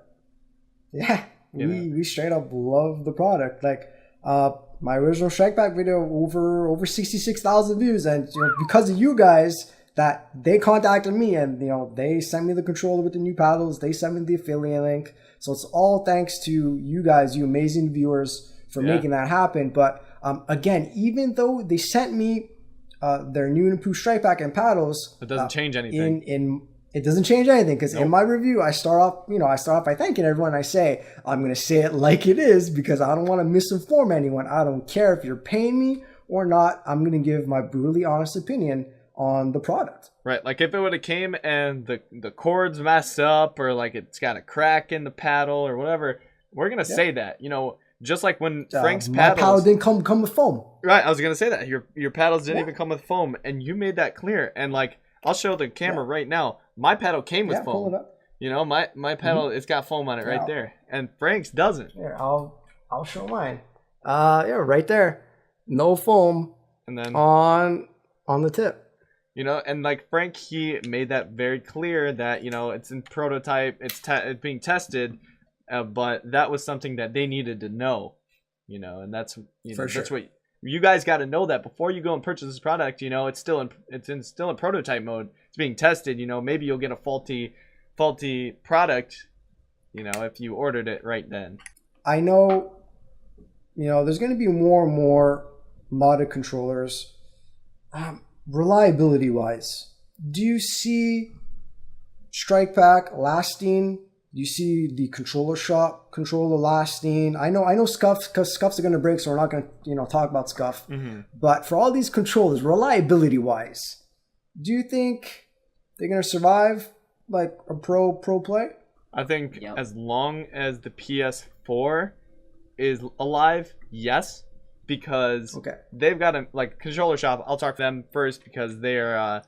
We straight up love the product. Like my original strike back video, over 66,000 views, and because of you guys, that they contacted me, and they sent me the controller with the new paddles. They sent me the affiliate link. So it's all thanks to you guys, you amazing viewers, for making that happen. But Again, even though they sent me their new and improved strike pack and paddles, It doesn't change anything. It doesn't change anything because Nope. in my review, I start off by thanking everyone. I say, I'm going to say it like it is because I don't want to misinform anyone. I don't care if you're paying me or not. I'm going to give my brutally honest opinion on the product. Right, like if it would have came and the cord's messed up or like it's got a crack in the paddle or whatever, we're going to say that. You know, just like when Frank's my paddles... paddle didn't come with foam. Right, I was going to say that. Your paddles didn't even come with foam, and you made that clear. And like, I'll show the camera right now. My paddle came with pull it foam. up. You know, my paddle, it's got foam on it right there. And Frank's doesn't. Here, I'll show mine. Right there. No foam And then on the tip. you know, and like Frank, he made that very clear that, you know, it's in prototype, it's being tested, but that was something that they needed to know, you know, and that's, you know, that's what you guys got to know, that before you go and purchase this product, you know, it's still in prototype mode. It's being tested. You know, maybe you'll get a faulty product, you know, if you ordered it right then. I know, you know, there's going to be more and more modded controllers. Reliability wise, do you see Strike Pack lasting? Do you see the controller lasting? I know scuffs, because scuffs are going to break, so we're not going to, you know, talk about scuff. Mm-hmm. But for all these controllers, reliability wise, do you think they're going to survive like a pro play? I think as long as the PS4 is alive, yes, because they've got a like controller shop. I'll talk to them first because they're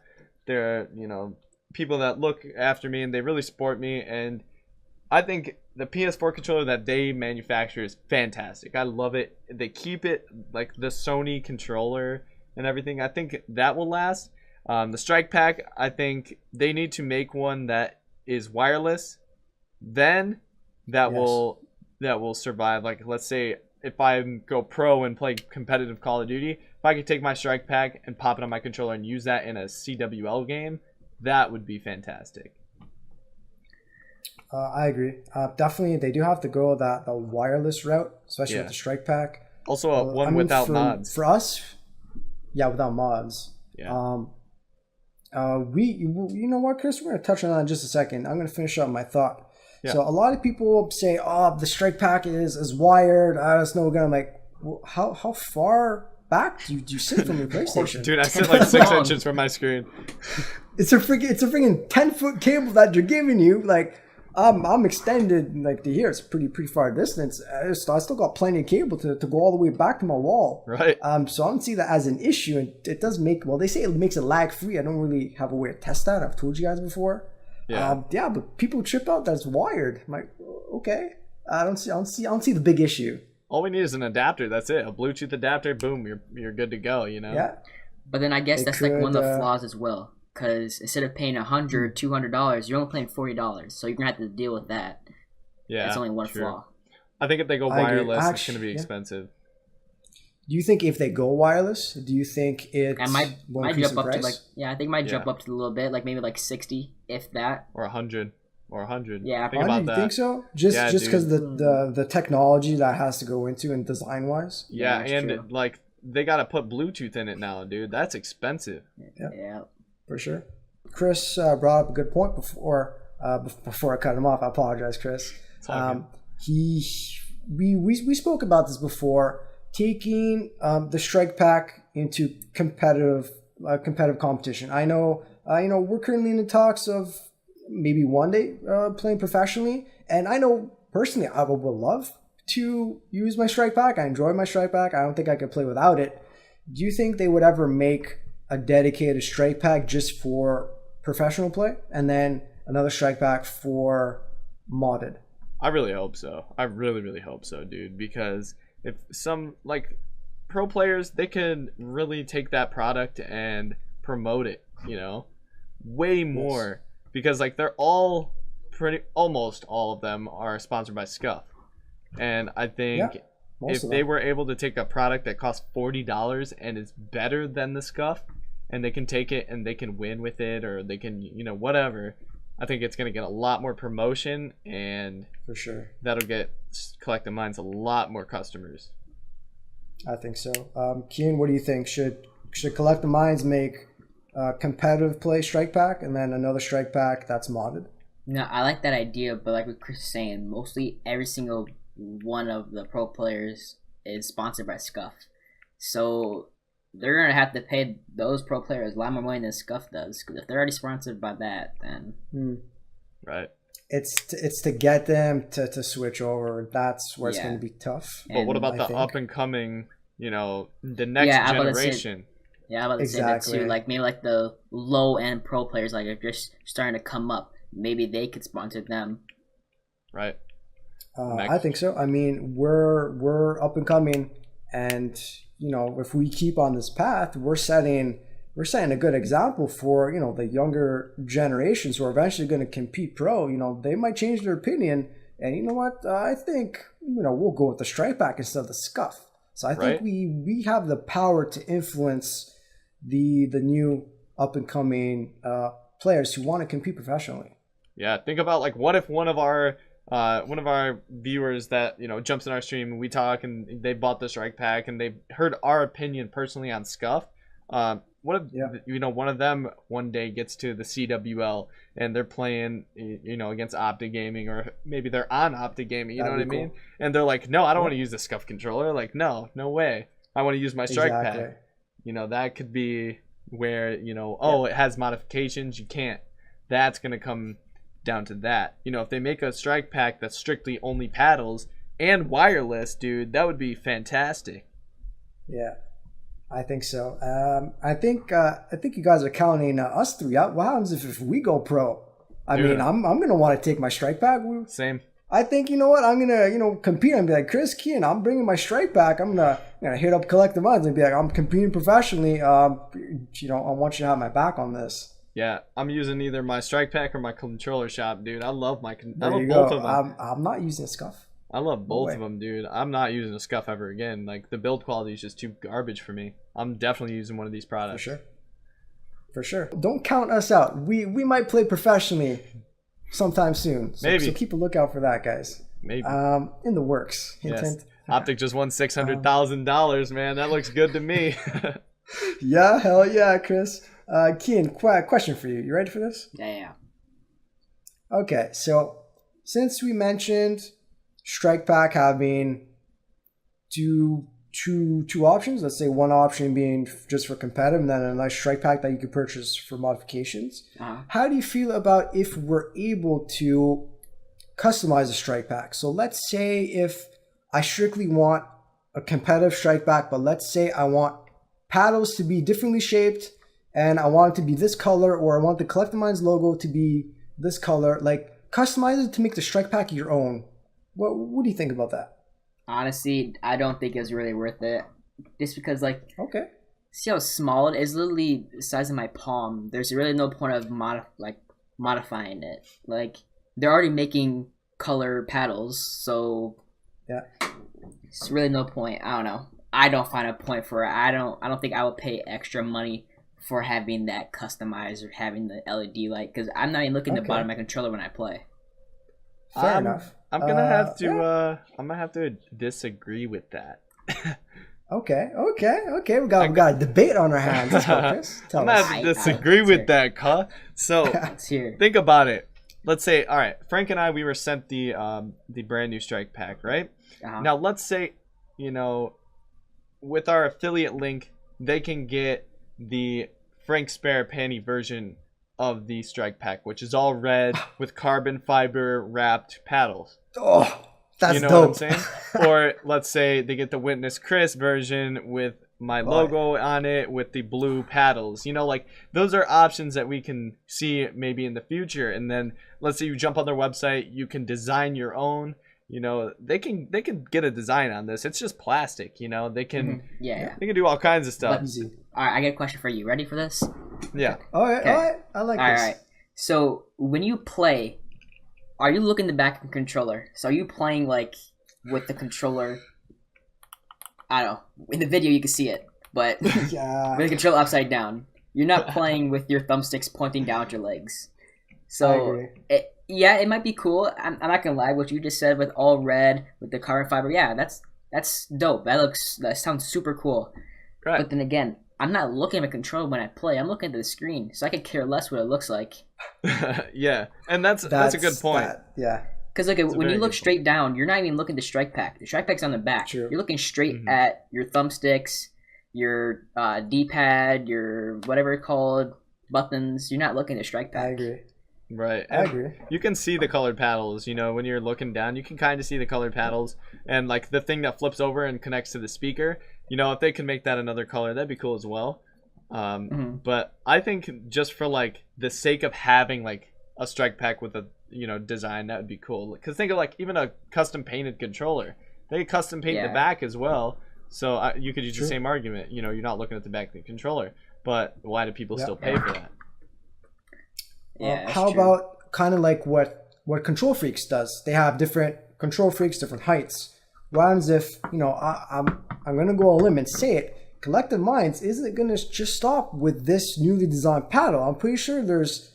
you know, people that look after me and they really support me, and I think the PS4 controller that they manufacture is fantastic. I love it. They keep it like the Sony controller and everything. I think that will last. The Strike Pack, I think they need to make one that is wireless. Then that will survive. Like, let's say if I go pro and play competitive Call of Duty, if I could take my Strike Pack and pop it on my controller and use that in a CWL game, that would be fantastic. I agree. Definitely, they do have to go the wireless route, especially with the Strike Pack. Also, one without mods. For us, without mods. Yeah. You know what, Chris? We're going to touch on that in just a second. I'm going to finish up my thought. Yeah. So a lot of people say, "Oh, the Strike Pack is wired. I just know." I'm like, well, how far back do you sit from your PlayStation? Dude, I sit like 6 inches from my screen. It's a freaking 10-foot cable that you're giving you. Like, I'm extended like to here. It's pretty far distance. I still got plenty of cable to go all the way back to my wall. Right. So I don't see that as an issue, and it does make. Well, they say it makes it lag free. I don't really have a way to test that. I've told you guys before. Yeah. But people trip out that it's wired. I'm like, okay. I don't see the big issue. All we need is an adapter. That's it. A Bluetooth adapter. Boom. You're good to go. You know. Yeah. But then I guess that's like one of the flaws as well. Because instead of paying $100, $200, you're only paying $40. So you're gonna have to deal with that. Yeah, that's only one flaw. I think if they go wireless, it's gonna be expensive. Do you think if they go wireless, do you think it might jump up to like I think it might jump up to a little bit, like maybe like 60, if that, or 100, or 100. Yeah, think about that. You think so? Just because the technology that has to go into and design wise. Yeah, and like they gotta put Bluetooth in it now, dude. That's expensive. Yeah. For sure. Chris brought up a good point before I cut him off. I apologize, Chris. We spoke about this before, taking the Strike Pack into competitive competition. I know we're currently in the talks of maybe one day playing professionally, and I know personally I would love to use my Strike Pack. I enjoy my Strike Pack. I don't think I could play without it. Do you think they would ever make a dedicated Strike Pack just for professional play, and then another Strike Pack for modded? I really hope so. I really, really hope so, dude. Because if some like pro players, they can really take that product and promote it, you know, way more. Because like they're all almost all of them are sponsored by Scuff, and I think if they were able to take a product that costs $40 and is better than the Scuff, and they can take it and they can win with it, or they can, you know, whatever, I think it's going to get a lot more promotion, and for sure that'll collect the minds a lot more customers. I think so. Kian, what do you think? Should Collective Minds make a competitive play strike pack and then another strike pack that's modded? No, I like that idea, but like what Chris is saying, mostly every single one of the pro players is sponsored by Scuff. So they're going to have to pay those pro players a lot more money than Scuff does. Because if they're already sponsored by that, then... Right. It's to get them to switch over. That's where it's going to be tough. But what about the up and coming, the next generation? I'm about to say that too. Like maybe like the low end pro players, like if just starting to come up, maybe they could sponsor them. Right. I think so. I mean, we're up and coming, and if we keep on this path, we're setting a good example for the younger generations who are eventually going to compete pro. They might change their opinion, and you know what? I think we'll go with the strike back instead of the Scuff. So I think we have the power to influence the new up and coming players who want to compete professionally. Yeah, think about like what if one of our viewers that jumps in our stream and we talk and they bought the strike pack and they heard our opinion personally on Scuff. What if one of them one day gets to the CWL and they're playing against Optic Gaming, or maybe they're on Optic Gaming, what I mean? Cool. And they're like, no, I don't want to use the Scuff controller. Like, no way. I want to use my strike pack. That could be where it has modifications. You can't. That's gonna come down to that. If they make a strike pack that's strictly only paddles and wireless, dude, that would be fantastic. Yeah. I think so. I think you guys are counting us three out. What happens if we go pro? I mean, I'm gonna want to take my strike pack. Same. I think I'm gonna compete and be like, Chris Kean, I'm bringing my strike pack. I'm gonna hit up Collective Minds and be like, I'm competing professionally. I want you to have my back on this. Yeah, I'm using either my strike pack or my controller shop, dude. I love both of them. I'm not using a Scuff. I love both of them, dude. I'm not using a Scuff ever again. Like, the build quality is just too garbage for me. I'm definitely using one of these products. For sure. Don't count us out. We might play professionally sometime soon. So keep a lookout for that, guys. Maybe. In the works. Hint, yes. hint. Optic just won $600,000, man. That looks good to me. Yeah, hell yeah, Chris. Kian, question for you. You ready for this? Yeah. Okay, so since we mentioned strike pack having two options, let's say one option being just for competitive and then a nice strike pack that you could purchase for modifications. How do you feel about if we're able to customize a strike pack? So let's say if I strictly want a competitive strike pack, but let's say I want paddles to be differently shaped and I want it to be this color, or I want the Collective Minds logo to be this color. Like, customize it to make the strike pack your own. What do you think about that? Honestly, I don't think it's really worth it. Just because, okay, see how small it is? Literally the size of my palm. There's really no point of modifying it. Like, they're already making color paddles, so yeah, it's really no point. I don't know. I don't find a point for it. I don't think I would pay extra money for having that customized or having the LED light, because I'm not even looking at the bottom of my controller when I play. Fair enough. I'm gonna have to disagree with that. Okay. We got a debate on our hands. Let's go, Chris. I'm gonna have to disagree with that, So think about it. Let's say, all right, Frank and I, we were sent the brand new strike pack, right? Now let's say, with our affiliate link, they can get the Frank Sparapani version of the strike pack, which is all red with carbon fiber wrapped paddles. Oh, that's dope. What I'm saying? Or let's say they get the WitnessChris version with my logo on it with the blue paddles. Those are options that we can see maybe in the future. And then let's say you jump on their website, you can design your own. They can get a design on this. It's just plastic. They can they can do all kinds of stuff. All right, I got a question for you. Ready for this? Yeah. All right. I like this. All right. So when you play, are you looking the back of the controller? So are you playing with the controller? I don't know. In the video you can see it, but with the controller upside down, you're not playing with your thumbsticks pointing down at your legs. So it might be cool. I'm not gonna lie. What you just said with all red with the carbon fiber, that's That's dope. That sounds super cool. Right. But then again, I'm not looking at a controller when I play. I'm looking at the screen, so I could care less what it looks like. Yeah, and that's a good point. Yeah. Because when you look straight down, you're not even looking at the strike pack. The strike pack's on the back. True. You're looking straight at your thumbsticks, your D-pad, your whatever it's called, buttons. You're not looking at the strike pack. I agree. Right. I agree. You can see the colored paddles, when you're looking down, you can kind of see the colored paddles, and like the thing that flips over and connects to the speaker, if they can make that another color, that'd be cool as well. But I think just for like the sake of having like a strike pack with a design, that would be cool. Because think of like even a custom painted controller, they custom paint the back as well, so you could use the same argument. You're not looking at the back of the controller, but why do people still pay for that? Yeah, how about kind of like what Control Freaks does? They have different Control Freaks, different heights. What happens if I'm gonna go on a limb and say it? Collective Minds isn't gonna just stop with this newly designed paddle. I'm pretty sure there's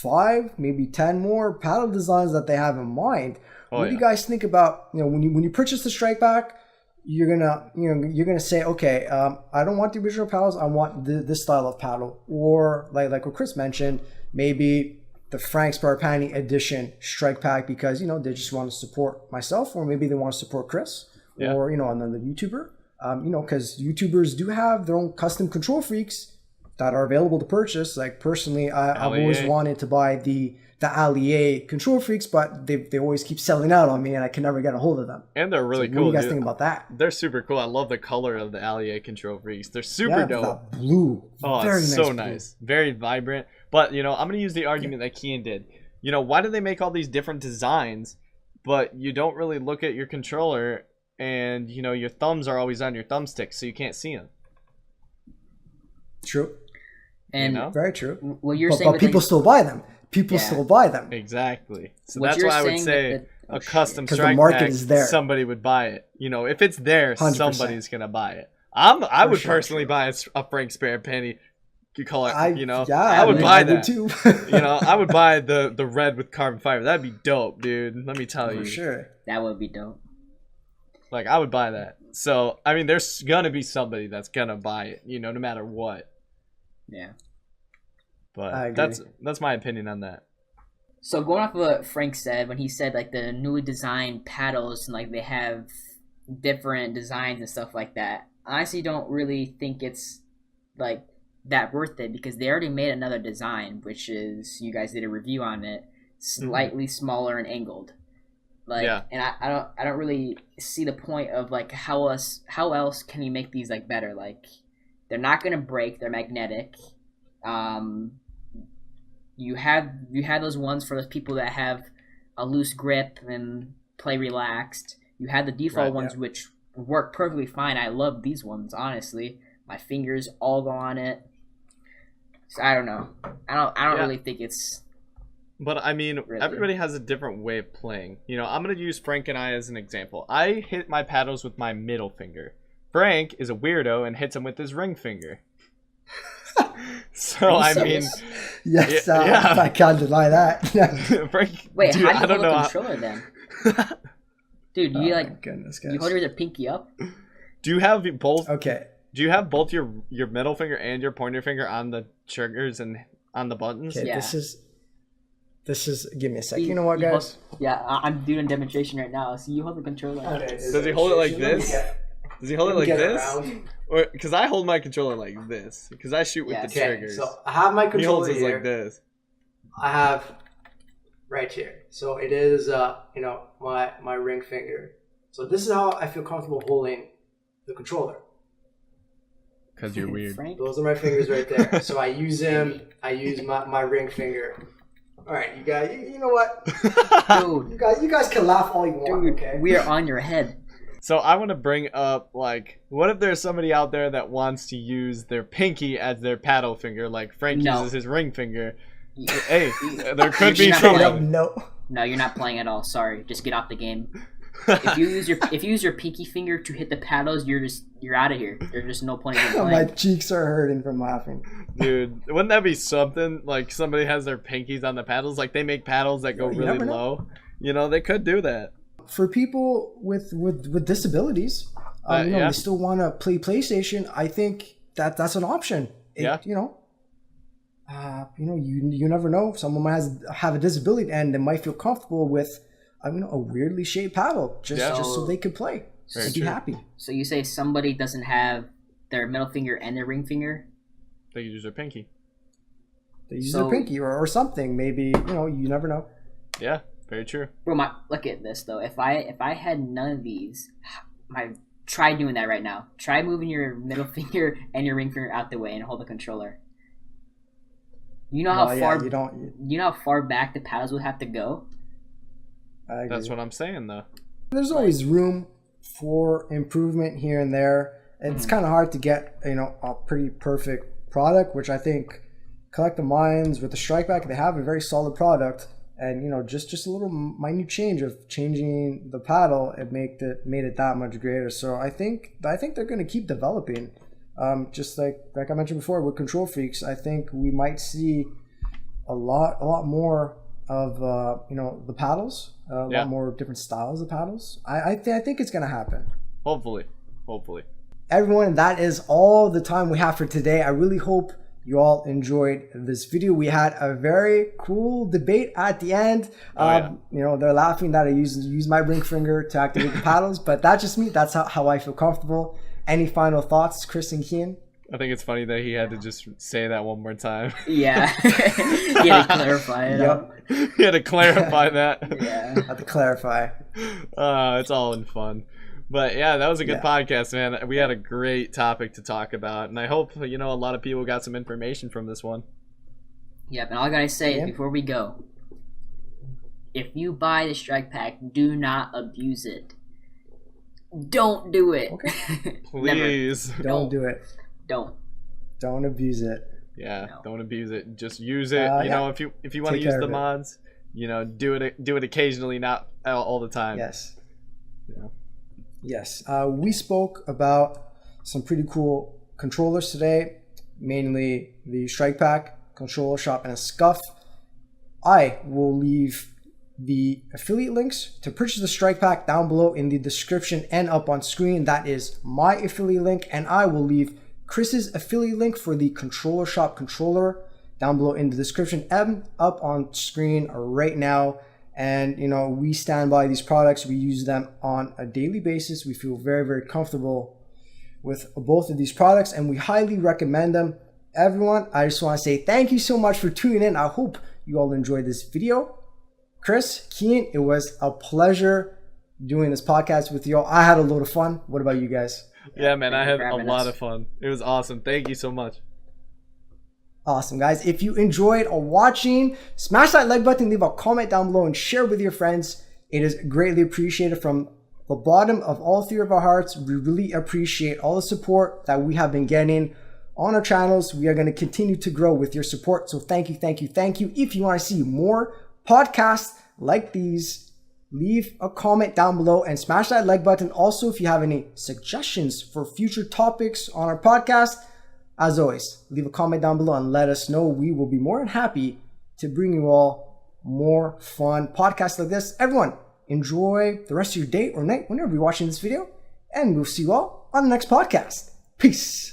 5, maybe 10 more paddle designs that they have in mind. What do you guys think about when you purchase the strike pack? You're gonna say, okay, I don't want the original paddles. I want this style of paddle, or like what Chris mentioned, maybe the Frank Sparapani edition strike pack because they just want to support myself, or maybe they want to support Chris, or another YouTuber. Because YouTubers do have their own custom Control Freaks that are available to purchase. Like personally, I've always wanted to buy the Allier Control Freaks, but they always keep selling out on me, and I can never get a hold of them. And they're really cool. What do you guys think about that? They're super cool. I love the color of the Allier Control Freaks. They're super dope. That blue. Oh, very it's nice so nice. Very vibrant. But I'm gonna use the argument that Kian did. Why do they make all these different designs, but you don't really look at your controller, and your thumbs are always on your thumbsticks, so you can't see them. True. And very true. What you're saying, but people still buy them. People still buy them. Exactly. So what that's why I would say a custom strike the market pack, is there. somebody would buy it. If it's there, 100%. somebody's gonna buy it. I would personally buy a Frank Sparapani color. I would buy that too. I would buy the red with carbon fiber. That'd be dope, dude. Let me tell you. For sure. That would be dope. Like, I would buy that. So I mean, there's gonna be somebody that's gonna buy it. No matter what. Yeah. But that's my opinion on that. So going off of what Frank said, when he said like the newly designed paddles and like they have different designs and stuff like that, I honestly don't really think it's like that worth it, because they already made another design, which is, you guys did a review on it, slightly smaller and angled. Like, and I don't really see the point of like how else can you make these like better? Like, they're not gonna break. They're magnetic. You have those ones for those people that have a loose grip and play relaxed. You have the default ones which work perfectly fine. I love these ones, honestly. My fingers all go on it. So I don't know. I don't really think it's. But I mean, everybody has a different way of playing. I'm gonna use Frank and I as an example. I hit my paddles with my middle finger. Frank is a weirdo and hits them with his ring finger. So I mean, yes, I can't deny that. Frank, wait, dude, how do you hold the controller then? Dude, you goodness, you hold your pinky up? Do you have both? Okay. Do you have both your middle finger and your pointer finger on the triggers and on the buttons? Okay, this is. Give me a second. You know what, guys? I'm doing a demonstration right now. So you hold the controller. Okay, does he hold it like this? Does he hold it like this? Or because I hold my controller like this, because I shoot with the triggers. So I have my controller he holds here. It like this. I have right here. So it is my ring finger. So this is how I feel comfortable holding the controller. Because you're weird. Those are my fingers right there. So I use them. I use my ring finger. All right, you guys. You know what? Dude, you guys can laugh all you want. Dude, okay? We are on your head. So I want to bring up, like, what if there's somebody out there that wants to use their pinky as their paddle finger, like Frank uses his ring finger? Hey, there could be somebody. No, you're not playing at all. Sorry, just get off the game. If you use your pinky finger to hit the paddles, you're out of here. There's just no point in playing. My cheeks are hurting from laughing. Dude, wouldn't that be something? Like, somebody has their pinkies on the paddles, like they make paddles that go really low. They could do that. For people with disabilities, they still want to play PlayStation. I think that's an option. You never know. Someone might have a disability and they might feel comfortable with a weirdly shaped paddle just so they could play and be happy. So you say somebody doesn't have their middle finger and their ring finger? They use their pinky. They use their pinky or something. Maybe, you never know. Yeah, very true. Bro, look at this though. If I had none of these, try doing that right now. Try moving your middle finger and your ring finger out the way and hold the controller. You know how you know how far back the paddles would have to go? That's what I'm saying though. There's always room for improvement here and there. It's kind of hard to get a pretty perfect product, which I think Collective Minds with the Strike Back, they have a very solid product. And just a little minute change of changing the paddle, it made it that much greater. So I think they're going to keep developing. Just like I mentioned before with Control Freaks, I think we might see a lot more of the paddles, a lot more different styles of paddles. I think it's going to happen. Hopefully. Everyone, that is all the time we have for today. I really hope you all enjoyed this video. We had a very cool debate at the end. They're laughing that I use my ring finger to activate the paddles, but that's just me. That's how I feel comfortable. Any final thoughts, Chris and Kian? I think it's funny that he had to just say that one more time. Yeah. He had to clarify it. Yep. He had to clarify that. Yeah. I had to clarify. It's all in fun. But yeah, that was a good podcast, man. We had a great topic to talk about, and I hope a lot of people got some information from this one. Yep, and all I gotta say before we go, if you buy the Strike Pack, do not abuse it. Don't do it. Okay. Please. Don't do it. Don't abuse it. Yeah, don't abuse it. Just use it. If you want to use the mods, do it occasionally, not all the time. Yes. Yeah. Yes, we spoke about some pretty cool controllers today, mainly the Strike Pack, Controller Shop, and a Scuff. I will leave the affiliate links to purchase the Strike Pack down below in the description and up on screen. That is my affiliate link, and I will leave Chris's affiliate link for the Controller Shop controller down below in the description and up on screen right now. And we stand by these products. We use them on a daily basis. We feel very, very comfortable with both of these products, and we highly recommend them. Everyone, I just want to say thank you so much for tuning in. I hope you all enjoyed this video. Chris, Kian, it was a pleasure doing this podcast with you all. I had a load of fun. What about you guys? Yeah, man, I had a lot of fun. It was awesome. Thank you so much. Awesome, guys. If you enjoyed watching, smash that like button, leave a comment down below, and share with your friends. It is greatly appreciated from the bottom of all three of our hearts. We really appreciate all the support that we have been getting on our channels. We are going to continue to grow with your support. So thank you. If you want to see more podcasts like these, leave a comment down below and smash that like button. Also, if you have any suggestions for future topics on our podcast, as always, leave a comment down below and let us know. We will be more than happy to bring you all more fun podcasts like this. Everyone, enjoy the rest of your day or night whenever you're watching this video, and we'll see you all on the next podcast. Peace.